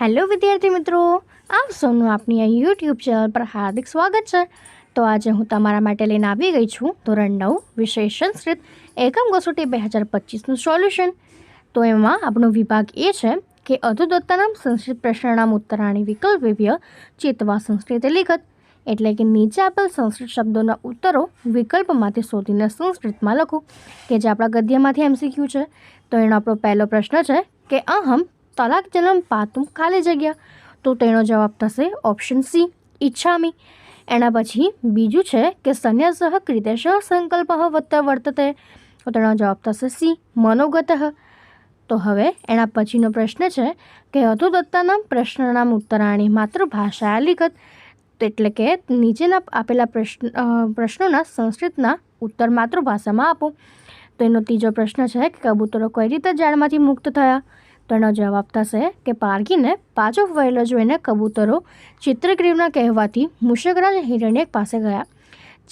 Hello વિદ્યાર્થી મિત્રો, આપ સૌનું આપણી આ યુટ્યુબ ચેનલ પર હાર્દિક સ્વાગત છે. તો આજે હું તમારા માટે લઈને આવી ગઈ છું ધોરણ 9 વિષય સંસ્કૃત એકમ કસોટી 2025નું સોલ્યુશન. તો એમાં આપણો વિભાગ એ છે કે અધોદત્તાનામ સંસ્કૃત પ્રશ્નાનામ ઉત્તરાણી વિકલ્પ વિવ્ય ચેતવા સંસ્કૃતે લિખત, એટલે કે નીચે આપેલ સંસ્કૃત શબ્દોના ઉત્તરો વિકલ્પમાંથી શોધીને સંસ્કૃતમાં લખો, કે જે આપણા ગદ્યમાંથી MCQ છે. તો એનો આપણો પહેલો પ્રશ્ન છે કે અહમ તલાક જન્મ પાતું ખાલી જગ્યા, તો તેનો જવાબ થશે ઓપ્શન સી ઈચ્છામી. એના પછી બીજું છે કે સંન્યાસઃ કૃતેશ સંકલ્પ વર્તતે, તો તેનો જવાબ થશે સી મનોગત. તો હવે એના પછીનો પ્રશ્ન છે કે અધોદત્તાનામ પ્રશ્નનામ ઉત્તરાણી માતૃભાષાયા લિખત, એટલે કે નીચેના આપેલા પ્રશ્નોના સંસ્કૃતના ઉત્તર માતૃભાષામાં આપો. તો એનો ત્રીજો પ્રશ્ન છે કે કબૂતરો કઈ રીતે ઝાડમાંથી મુક્ત થયા, તો એનો જવાબ થશે કે પારઘીને પાછો વહેલો જોઈને કબૂતરો ચિત્રગ્રીવના કહેવાથી મૂષકરાજ હિરણ્યક પાસે ગયા.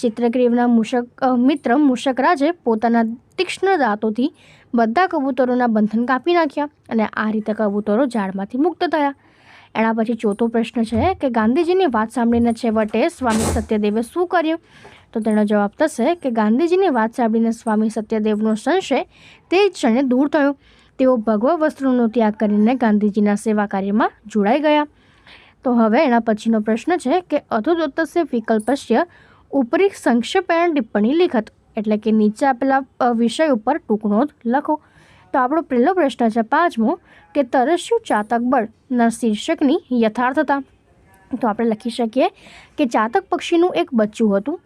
ચિત્રગ્રીવના મિત્ર મૂષકરાજે પોતાના તીક્ષ્ણ દાંતોથી બધા કબૂતરોના બંધન કાપી નાખ્યા અને આ રીતે કબૂતરો ઝાડમાંથી મુક્ત થયા. એના પછી ચોથો પ્રશ્ન છે કે ગાંધીજીની વાત સાંભળીને છેવટે સ્વામી સત્યદેવે શું કર્યું, તો તેનો જવાબ થશે કે ગાંધીજીની વાત સાંભળીને સ્વામી સત્યદેવનો સંશય તે જ ક્ષણે દૂર થયો. તેઓ ભગવા વસ્ત્રોનો ત્યાગ કરીને ગાંધીજીના સેવા કાર્યમાં જોડાઈ ગયા. તો હવે એના પછીનો પ્રશ્ન છે કે અધોદત્તસ્ય વિકલ્પસ્ય ઉપરી સંક્ષેપેણ ટિપ્પણી લિખત, એટલે કે નીચે આપેલા વિષય ઉપર ટૂંક નોંધ લખો. તો આપણો પહેલો પ્રશ્ન છે પાંચમો કે તરસ્યું ચાતક બળના શીર્ષકની યથાર્થતા. તો આપણે લખી શકીએ કે ચાતક પક્ષીનું એક બચ્ચું હતું.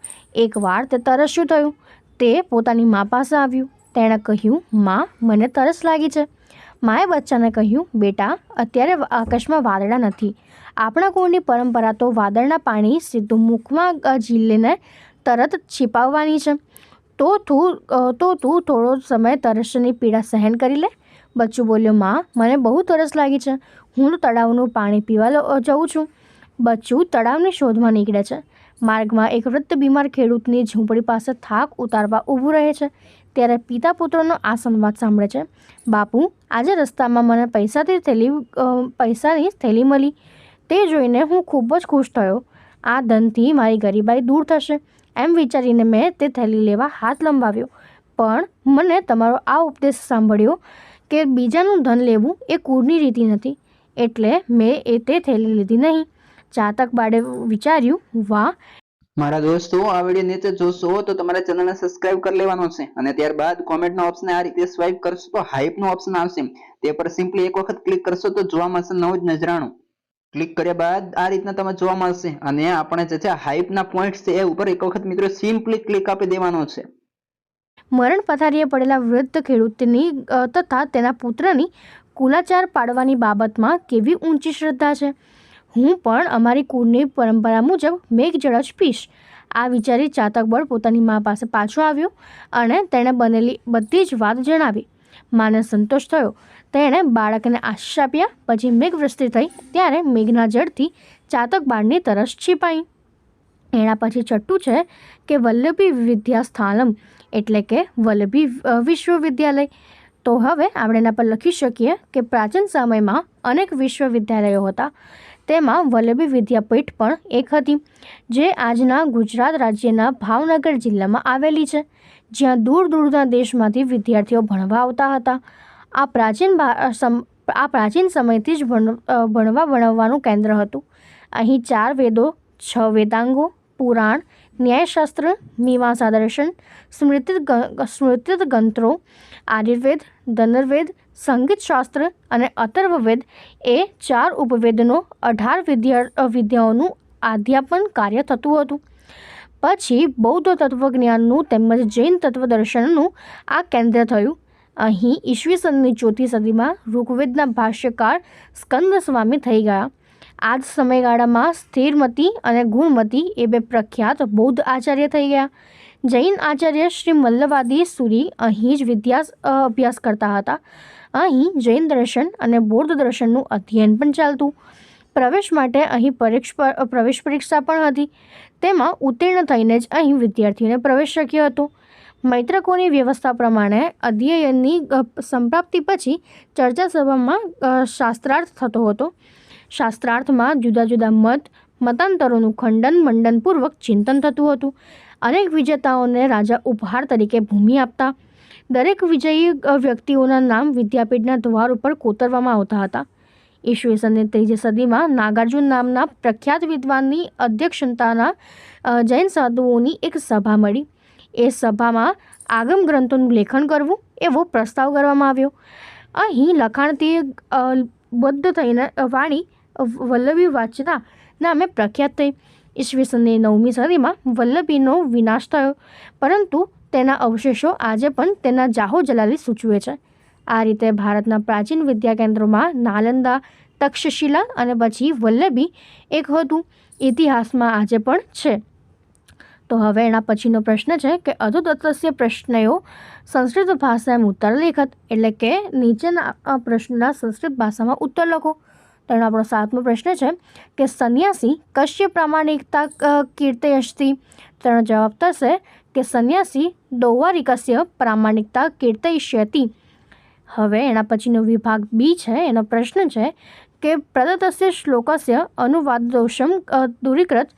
એકવાર તે તરસ્યું થયું. તે પોતાની મા પાસે આવ્યું. તેણે કહ્યું, માં, મને તરસ લાગી છે. માએ બચ્ચાને કહ્યું, બેટા, અત્યારે આકાશમાં વાદળા નથી. આપણા કુળની પરંપરા તો વાદળના પાણી સીધું મુખમાં ઝીલીને તરત છીપાવવાની છે. તો તું થોડો સમય તરસની પીડા સહન કરી લે. બચ્ચું બોલ્યો, માં, મને બહુ તરસ લાગી છે. હું તળાવનું પાણી પીવા જઉં છું. બચ્ચું તળાવની શોધમાં નીકળે છે. માર્ગમાં એક વૃદ્ધ બીમાર ખેડૂતની ઝૂંપડી પાસે થાક ઉતારવા ઊભું રહે છે. ત્યારે પિતા પુત્રનો આ સંવાદ સાંભળે છે. બાપુ, આજે રસ્તામાં મને પૈસાની થેલી મળી. તે જોઈને હું ખૂબ જ ખુશ થયો. આ ધનથી મારી ગરીબાઈ દૂર થશે. એમ વિચારીને મેં તે થેલી લેવા હાથ લંબાવ્યો. પણ મને તમારો આ ઉપદેશ સાંભળ્યો કે બીજાનું ધન લેવું એ કુળની રીતિ નથી, એટલે મેં તે થેલી લીધી નહીં. ચાતક બાળે વિચાર્યું, વાહ, મારા દોસ્તો, આ વિડીયો નીચે જોશો તો તમારા ચેનલને સબસ્ક્રાઇબ કરી લેવાનો છે અને ત્યારબાદ કોમેન્ટનો ઓપ્શન આ રીતે સ્વાઇપ કરશો તો હાઇપનો ઓપ્શન આવશે. તે પર સિમ્પલી એક વખત ક્લિક કરશો તો જોવા મળશે નવું જ નજરાણું. ક્લિક કર્યા બાદ આ રીતના તમે જોવા મળશે અને આપણે જે છે હાઇપના પોઈન્ટ્સ છે એ ઉપર એક વખત મિત્રો સિમ્પલી ક્લિક આપી દેવાનો છે. મરણ પથારીએ પડેલા વૃદ્ધ ખેડૂતની તથા તેના પુત્રની કુલાચાર પાડવાની બાબતમાં કેવી ઊંચી શ્રદ્ધા છે. હું પણ અમારી કુળની પરંપરા મુજબ મેઘજળ પીશ. આ વિચારી ચાતકબળ પોતાની મા પાસે પાછો આવ્યો અને તેણે બનેલી બધી જ વાત જણાવી. માને સંતોષ થયો. તેણે બાળકને આશીષ આપ્યા. પછી મેઘવૃષ્ટિ થઈ ત્યારે મેઘના જળથી ચાતક બાળની તરસ છીપાઈ. એના પછી છઠ્ઠું છે કે વલ્લભી વિદ્યાસ્થાનમ, એટલે કે વલ્લભી વિશ્વવિદ્યાલય. તો હવે આપણે એના પર લખી શકીએ કે પ્રાચીન સમયમાં અનેક વિશ્વવિદ્યાલયો હતા. તેમાં વલ્લભી વિદ્યાપીઠ પણ એક હતી, જે આજના ગુજરાત રાજ્યના ભાવનગર જિલ્લામાં આવેલી છે, જ્યાં દૂર દૂરના દેશમાંથી વિદ્યાર્થીઓ ભણવા આવતા હતા. આ પ્રાચીન સમયથી જ ભણવાનું કેન્દ્ર હતું. અહીં 4 વેદો, 6 વેદાંગો, પુરાણ, ન્યાયશાસ્ત્ર, મીમાંસા દર્શન, સ્મૃતિગ્રંથો, આયુર્વેદ, ધનુર્વેદ, સંગીતશાસ્ત્ર અને અથર્વવેદ એ 4 ઉપવેદનો 18 વિદ્યાઓનું અધ્યાપન કાર્ય થતું હતું. પછી બૌદ્ધ તત્વજ્ઞાનનું તેમજ જૈન તત્વદર્શનનું આ કેન્દ્ર થયું. અહીં ઈસવીસનની 4મી સદીમાં ઋગ્વેદના ભાષ્યકાર સ્કંદ સ્વામી થઈ ગયા. આ જ સમયગાળામાં સ્થિરમતી અને ગુણમતી એ 2 પ્રખ્યાત બૌદ્ધ આચાર્ય થઈ ગયા. જૈન આચાર્ય શ્રી મલ્લવાદી સુરી અહીં જ અભ્યાસ કરતા હતા. અહીં જૈન દર્શન અને બૌદ્ધ દર્શનનું અધ્યયન પણ ચાલતું. પ્રવેશ માટે અહીં પ્રવેશ પરીક્ષા પણ હતી. તેમાં ઉત્તીર્ણ થઈને જ અહીં વિદ્યાર્થીઓને પ્રવેશ શક્ય હતો. મૈત્રકોની વ્યવસ્થા પ્રમાણે અધ્યયનની સંપ્રાપ્તિ પછી ચર્ચા સભામાં શાસ્ત્રાર્થ થતો હતો. શાસ્ત્રાર્થમાં જુદા જુદા મતાંતરોનું ખંડન મંડનપૂર્વક ચિંતન થતું હતું. અનેક વિજેતાઓને રાજા ઉપહાર તરીકે ભૂમિ આપતા. દરેક વિજયી વ્યક્તિઓના નામ વિદ્યાપીઠના દ્વાર ઉપર કોતરવામાં આવતા હતા. ઈસવીસનની 3જી સદીમાં નાગાર્જુન નામના પ્રખ્યાત વિદ્વાનની અધ્યક્ષતાના જૈન સાધુઓની એક સભા મળી. એ સભામાં આગમ ગ્રંથોનું લેખન કરવું એવો પ્રસ્તાવ કરવામાં આવ્યો. અહીં લખાણથી બદ્ધ થઈને વાણી વલ્લભી વાંચતા નામે પ્રખ્યાત થઈ. ઈસવીસનની 9મી સદીમાં વલ્લભીનો વિનાશ થયો, પરંતુ તેના અવશેષો આજે પણ તેના જાહો જલાલી સૂચવે છે. આ રીતે ભારતના પ્રાચીન વિદ્યા કેન્દ્રોમાં નાલંદા, તક્ષશિલા અને પછી વલ્લભી એક હતું. ઇતિહાસમાં આજે પણ છે. તો હવે એના પછીનો પ્રશ્ન છે કે અધોદત્તસ્ય પ્રશ્નયો સંસ્કૃત ભાષામાં ઉત્તર લેખત, એટલે કે નીચેના પ્રશ્નના સંસ્કૃત ભાષામાં ઉત્તર લખો. તો એનો આપણો 7મો પ્રશ્ન છે કે સંન્યાસી કશ્ય પ્રામાણિકતા કીર્તયસ્તિ. તેનો જવાબ થશે કે સંન્યાસી દૌવારિકસ્ય પ્રામાણિકતા કીર્તયિષ્યતિ. હવે એના પછીનો વિભાગ બી છે. એનો પ્રશ્ન છે કે પ્રદત્તસ્ય શ્લોકસ્ય અનુવાદ દોષમ દૂરીકૃત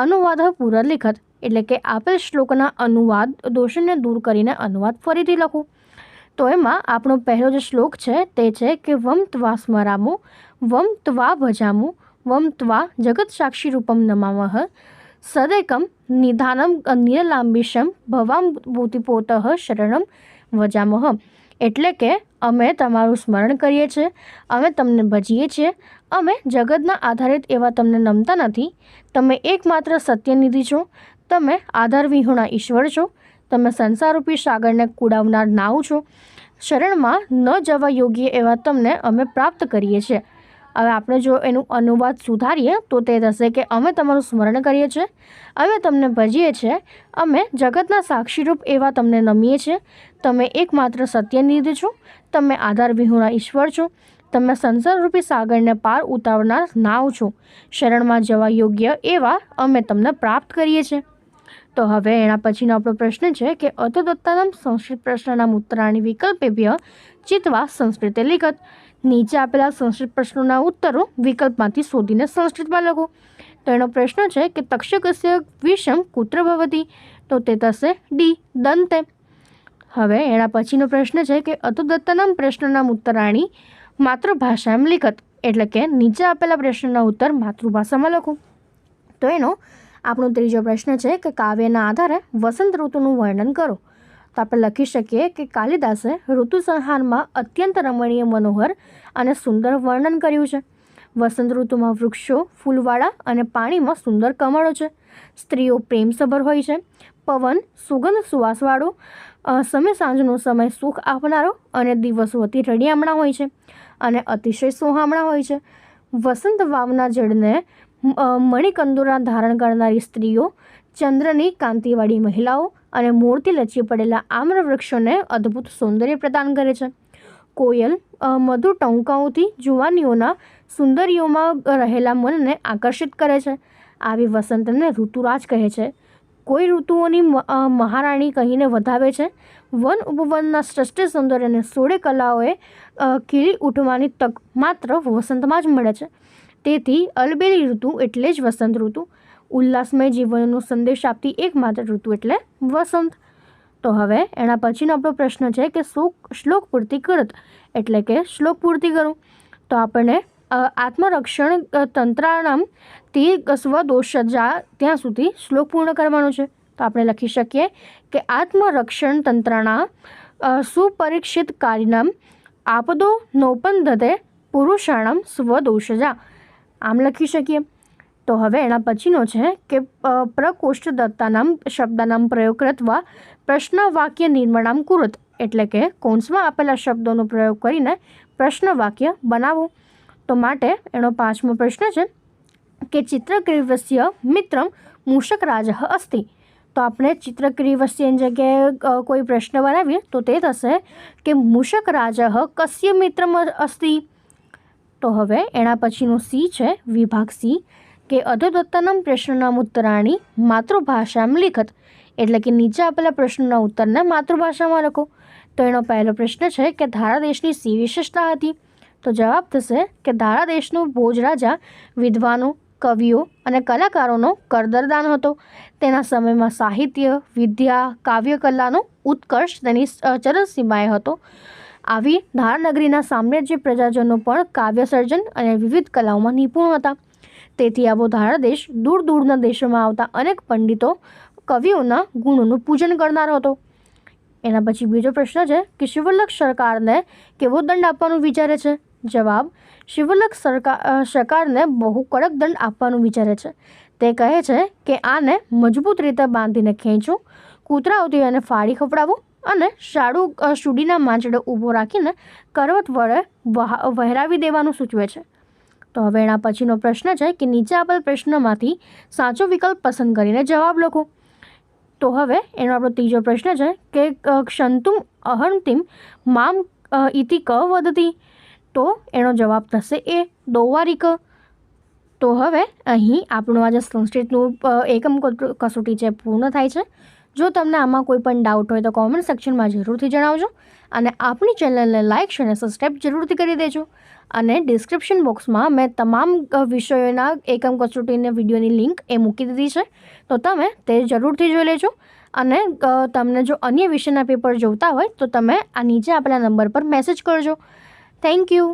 અનુવાદ પુનર્લિખત, એટલે કે આપેલ શ્લોકના અનુવાદ દોષને દૂર કરીને અનુવાદ ફરીથી લખો. તો એમાં આપણો પહેલો જે શ્લોક છે તે છે કે વમ ત્વા સ્મરામો, વમ ત્વા ભજામો, વમ ત્વા જગત સાક્ષી રૂપમ નમામઃ, સદૈકમ નિધાનમ નિરલાંબિશમ ભવામ ભૂતિપોતઃ શરણમ વજામઃ. એટલે કે અમે તમારું સ્મરણ કરીએ છીએ, અમે તમને ભજીએ છીએ, અમે જગતના આધારિત એવા તમને નમતા નથી. તમે એકમાત્ર સત્યનિધિ છો, તમે આધાર વિહોણા ઈશ્વર છો, તમે સંસારરૂપી સાગરને કુડાવનાર નાવ છો. શરણમાં ન જવા યોગ્ય એવા તમને અમે પ્રાપ્ત કરીએ છીએ. હવે આપણે જો એનું અનુવાદ સુધારીએ તો તે થશે કે અમે તમારું સ્મરણ કરીએ છીએ, અમે તમને ભજીએ છીએ, અમે જગતના સાક્ષીરૂપ એવા તમને નમીએ છીએ, તમે એકમાત્ર સત્યનિધિ છો, તમે આધાર વિહોણા ઈશ્વર છો, તમે સંસારરૂપી સાગરને પાર ઉતારનાર નાવ છો. શરણમાં જવા યોગ્ય એવા અમે તમને પ્રાપ્ત કરીએ છીએ. તો હવે એના પછીનો આપણો પ્રશ્ન છે કે અધોદત્તાનામ સંસ્કૃત પ્રશ્નનામ ઉત્તરાણી વિકલ્પેભ્ય ચિત્વા સંસ્કૃતે લિખત. નીચે આપેલા સંસ્કૃત પ્રશ્નોના ઉત્તરો વિકલ્પમાંથી શોધીને સંસ્કૃતમાં લખો. તો એનો પ્રશ્ન છે કે તક્ષકસ્ય વિષમ કુત્ર ભવતી. તો તે થશે ડી, દંતે. હવે એના પછીનો પ્રશ્ન છે કે અધોદત્તાનામ પ્રશ્નનામ ઉત્તરાણી માતૃભાષામાં લિખત, એટલે કે નીચે આપેલા પ્રશ્નના ઉત્તર માતૃભાષામાં લખો. તો એનો આપણો ત્રીજો પ્રશ્ન છે કે કાવ્યના આધારે વસંત ઋતુનું વર્ણન કરો. તો આપણે લખી શકીએ કે કાલિદાસે ઋતુ સંહારમાં અત્યંત રમણીય, મનોહર અને સુંદર વર્ણન કર્યું છે. વસંત ઋતુમાં વૃક્ષો ફૂલવાળા અને પાણીમાં સુંદર કમળો છે. સ્ત્રીઓ પ્રેમસભર હોય છે. પવન સુગંધ સુવાસવાળો, સમય સાંજનો સમય સુખ આપનારો અને દિવસો અતિ રળિયામણા હોય છે અને અતિશય સોહામણા હોય છે. વસંત વાવના જળને મણિકંદોરા ધારણ કરનારી સ્ત્રીઓ, ચંદ્રની કાંતિવાળી મહિલાઓ અને મૂળથી લચી પડેલા આમ્ર વૃક્ષોને અદ્ભુત સૌંદર્ય પ્રદાન કરે છે. કોયલ મધુર ટંકાઓથી જુવાનીઓના સુંદરીઓમાં રહેલા મનને આકર્ષિત કરે છે. આવી વસંતને ઋતુરાજ કહે છે. કોઈ ઋતુઓની મહારાણી કહીને વધાવે છે. વન ઉપવનના શ્રેષ્ઠ સૌંદર્યને 16 કલાઓએ ખીલી ઉઠવાની તક માત્ર વસંતમાં જ મળે છે. તેથી અલબેલી ઋતુ એટલે જ વસંત ઋતુ. ઉલ્લાસમય જીવનનો સંદેશ આપતી એકમાત્ર ઋતુ એટલે વસંત. તો હવે એના પછીનો આપણો પ્રશ્ન છે કે શ્લોક પૂર્તિ કરત, એટલે કે શ્લોક પૂર્તિ કરો. તો આપણને આત્મરક્ષણ તંત્રાણામથી સ્વદોષજા ત્યાં સુધી શ્લોક પૂર્ણ કરવાનો છે. તો આપણે લખી શકીએ કે આત્મરક્ષણ તંત્રાણા સુપરીક્ષિત કાર્યનામ આપદો નૌપંધતે પુરુષાણામ સ્વદોષજા. આમ લખી શકીએ. તો હવે એના પછીનો છે કે પ્રકોષ્ઠદત્તાનામ શબ્દાનામ પ્રયોગ કૃત્વા પ્રશ્ન વાક્ય નિર્માણામ કુરુત, એટલે કે કૌંસમાં આપેલા શબ્દોનો પ્રયોગ કરીને પ્રશ્ન વાક્ય બનાવો. તો માટે એનો 5મો પ્રશ્ન છે કે ચિત્રક્રીવસ્ય મિત્રમ મૂષકરાજ અસ્તિ. તો આપણે ચિત્રક્રીવસ્યની જગ્યાએ કોઈ પ્રશ્ન બનાવીએ તો તે થશે કે મૂષકરાજ કસ્ય મિત્રમ અસ્તિ. તો હવે એના પછીનો સી છે, વિભાગ સી, કે અધોદત્તાનામ પ્રશ્નનામ ઉત્તરાણી માતૃભાષામાં લિખત, એટલે કે નીચે આપેલા પ્રશ્નના ઉત્તરને માતૃભાષામાં લખો. તો એનો પહેલો પ્રશ્ન છે કે ધારા દેશની સી વિશેષતા હતી. તો જવાબ થશે કે ધારા દેશનો ભોજ રાજા વિદ્વાનો, કવિઓ અને કલાકારોનો કરદરદાન હતો. તેના સમયમાં સાહિત્ય, વિદ્યા, કાવ્યકલાનો ઉત્કર્ષ તેની ચરમસીમાએ હતો. આવી ધારાનગરીના સામ્રાજ્ય પ્રજાજનો પણ કાવ્ય સર્જન અને વિવિધ કલાઓમાં નિપુણ હતા. તેથી આવો ધારા દેશ દૂર દૂરના દેશોમાં આવતા અનેક પંડિતો, કવિઓના ગુણોનું પૂજન કરનાર હતો. એના પછી બીજો પ્રશ્ન છે કે શિવલ્લક સરકારને કેવો દંડ આપવાનું વિચારે છે? જવાબ: શિવલ્લક સરકારને બહુ કડક દંડ આપવાનું વિચારે છે. તે કહે છે કે આને મજબૂત રીતે બાંધીને ખેંચવું, કૂતરાઓથી એને ફાડી ખવડાવવું અને શૂડીના માંચડે ઊભો રાખીને કરવત વડે વહેરાવી દેવાનું સૂચવે છે. તો હવે એના પછીનો પ્રશ્ન છે કે નીચે આપેલ પ્રશ્નમાંથી સાચો વિકલ્પ પસંદ કરીને જવાબ લખો. તો હવે એનો આપણો ત્રીજો પ્રશ્ન છે કે ક્ષંતુમ અહંતિમ મામ ઇતિ ક વદતી. તો એનો જવાબ થશે એ દૌવારિક. તો હવે અહીં આપણું આજે સંસ્કૃતનું એકમ કસોટી છે પૂર્ણ થાય છે. જો તમને આમાં કોઈ પણ ડાઉટ હોય તો કોમેન્ટ સેક્શનમાં જરૂરથી જણાવજો અને આપણી ચેનલને લાઇક અને સબસ્ક્રાઈબ જરૂરથી કરી દેજો. અને ડિસ્ક્રિપ્શન બોક્સમાં મેં તમામ વિષયોના એકમ કસોટીના વિડીયોની લિંક એ મૂકી દીધી છે, તો તમે તે જરૂરથી જોઈ લેજો. અને તમને જો અન્ય વિષયના પેપર જોઈતા હોય તો તમે આ નીચે આપેલા નંબર પર મેસેજ કરજો. Thank you.